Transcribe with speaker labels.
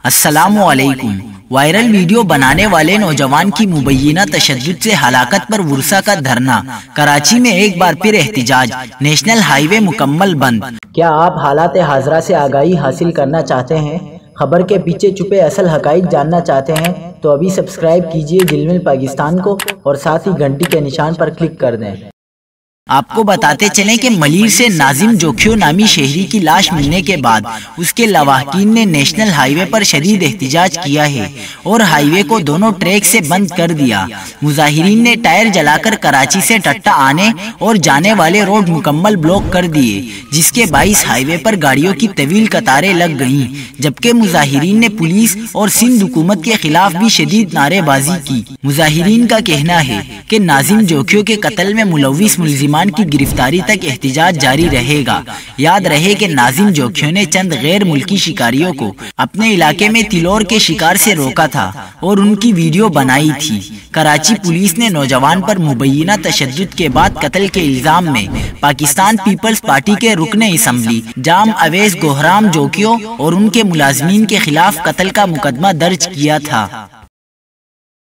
Speaker 1: السلام علیکم۔ Viral video بنانے والے نوجوان کی مبینہ تشدد سے ہلاکت پر ورثہ کا دھرنا۔ کراچی میں ایک بار پھر احتجاج، نیشنل ہائی وے مکمل بند۔
Speaker 2: کیا آپ حالات حاضرہ سے آگاہی حاصل کرنا چاہتے ہیں؟ خبر کے پیچھے چھپے اصل حقائق جاننا چاہتے ہیں تو ابھی سبسکرائب کیجئے جلمل پاکستان کو اور ساتھ ہی گھنٹی کے نشان پر کلک کر دیں۔
Speaker 1: آپ کو بتاتے چلیں کہ ملیر سے ناظم جوکھیو نامی شہری کی لاش ملنے کے بعد اس کے لواحقین نے نیشنل ہائی وے پر شدید احتجاج کیا ہے اور ہائی وے کو دونوں ٹریک سے بند کر دیا۔ مظاہرین نے ٹائر جلا کر کراچی سے ٹٹا آنے اور جانے والے روڈ مکمل بلاک کر دیے، جس کے باعث ہائی وے پر گاڑیوں کی طویل قطاریں لگ گئیں، جبکہ مظاہرین نے پولیس اور سندھ حکومت کے خلاف بھی شدید نعرے بازی کی۔ مظاہرین کا کہنا ہے کہ ناظم جوکھیو کے قتل میں ملوث ملزمان کی گرفتاری تک احتجاج جاری رہے گا۔ یاد رہے کہ ناظم جوکھیو نے چند غیر ملکی شکاریوں کو اپنے علاقے میں تلور کے شکار سے روکا تھا اور ان کی ویڈیو بنائی تھی۔ کراچی پولیس نے نوجوان پر مبینہ تشدد کے بعد قتل کے الزام میں پاکستان پیپلز پارٹی کے رکن اسمبلی جام اویس گوہرام جوکھیو اور ان کے ملازمین کے خلاف قتل کا مقدمہ درج کیا تھا۔